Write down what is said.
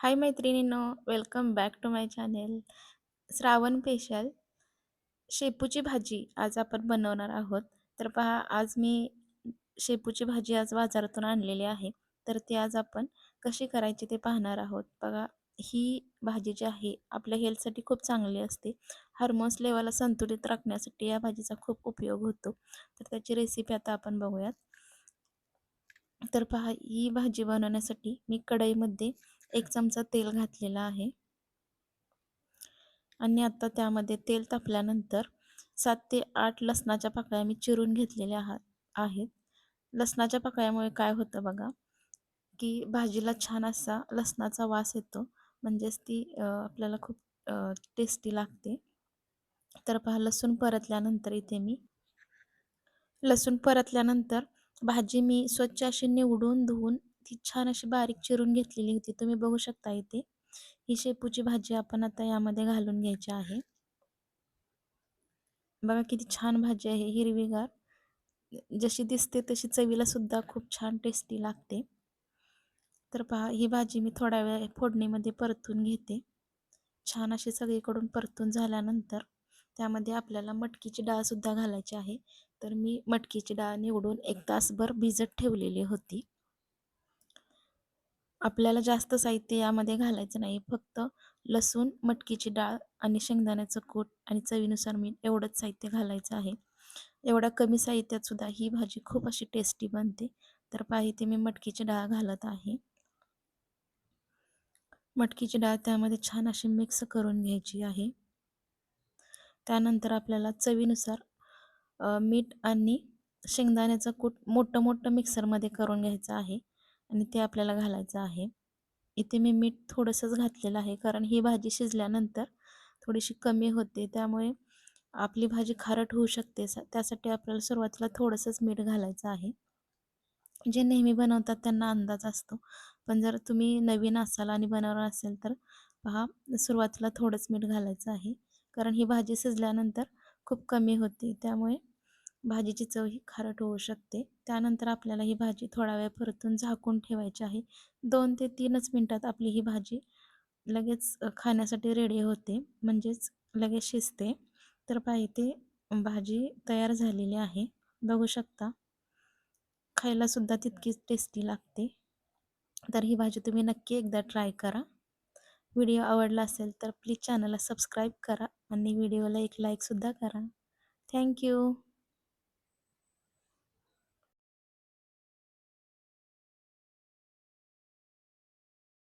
हाय मैत्रिणींनो, welcome back to my channel. Shravan special शेपूची भाजी आज आपण बनवणार आहोत. तर पहा, आज मी शेपूची भाजी आज बाजारातून आणलेली आहे. तर ती आज आपण कशी करायची ते पाहणार आहोत. बघा, ही भाजी जी आहे आपल्या हेल्थसाठी खूप चांगली असते. हार्मोन्स लेवलला संतुलित राखण्यासाठी या भाजीचा खूप उपयोग होतो. तर त्याची रेसिपी आता आपण बघूयात. तर पहा, ही भाजी बनवण्यासाठी मी कढईमध्ये 1 चमचा तेल घातलेलं आहे आणि आता त्यामध्ये तेल तापल्यानंतर 7 ते 8 लसणाच्या पाकळ्या मी चिरून घेतलेल्या आहेत. लसणाच्या पाकळ्यामुळे काय होतं बघा, की भाजीला छान असा लसणाचा वास येतो. म्हणजेच ती आपल्याला खूप टेस्टी लागते. तर पहा, लसूण परतल्यानंतर भाजी मी स्वच्छ अशी निवडून, धुवून ती छान अशी बारीक चिरून घेतलेली होती. तुम्ही बघू शकता इथे. ही शेपूची भाजी आपण आता यामध्ये घालून घ्यायची आहे. बघा किती छान भाजी आहे, हिरवीगार. जशी दिसते तशी चवीला सुद्धा खूप छान टेस्टी लागते. तर पहा, ही भाजी मी थोडा वेळ फोडणीमध्ये परतून घेते. छान अशी सगळीकडून परतून झाल्यानंतर त्यामध्ये आपल्याला मटकीची डाळसुद्धा घालायची आहे. तर मी मटकीची डाळ निवडून 1 तासभर भिजत ठेवलेली होती. आपल्याला जास्त साहित्य यामध्ये घालायचं नाही. फक्त लसूण, मटकीची डाळ आणि शेंगदाण्याचं कूट आणि चवीनुसार मीठ एवढंच साहित्य घालायचं आहे. एवढ्या कमी साहित्यात सुद्धा ही भाजी खूप अशी टेस्टी बनते. तर पहा, इथे मी मटकीची डाळ घालत आहे. मटकीची डाळ त्यामध्ये छान अशी मिक्स करून घ्यायची आहे. त्यानंतर आपल्याला चवीनुसार मीठ आणि शेंगदाण्याचं कूट मोठं-मोठं मिक्सरमध्ये करून घ्यायचं आहे आणि ते आपल्याला घालायचं आहे. इथे मी मीठ थोडंसंच घातलेलं आहे, कारण ही भाजी शिजल्यानंतर थोडीशी कमी होते. त्यामुळे आपली भाजी खारट होऊ शकते. त्यासाठी आपल्याला सुरुवातीला थोडंसंच मीठ घालायचं आहे. जे नेहमी बनवतात त्यांना अंदाज असतो. पण जर तुम्ही नवीन असाल आणि बनवणार असेल तर पहा, सुरुवातीला थोडंच मीठ घालायचं आहे. कारण ही भाजी शिजल्यानंतर खूप कमी होते. त्यामुळे भाजीची चव ही खारट होऊ शकते. त्यानंतर आपल्याला ही भाजी थोडा वेळ परतून झाकून ठेवायची आहे. 2 ते 3च मिनिटात आपली ही भाजी लगेच खाण्यासाठी रेडी होते. म्हणजेच लगेच शिजते. तर पहा, इथे भाजी तयार झालेली आहे. बघू शकता. खायला सुद्धा तितकीच टेस्टी लागते. तर ही भाजी तुम्ही नक्की एकदा ट्राय करा. व्हिडिओ आवडला असेल तर प्लीज चॅनलला सबस्क्राईब करा आणि व्हिडिओला एक लाईकसुद्धा करा. Thank you.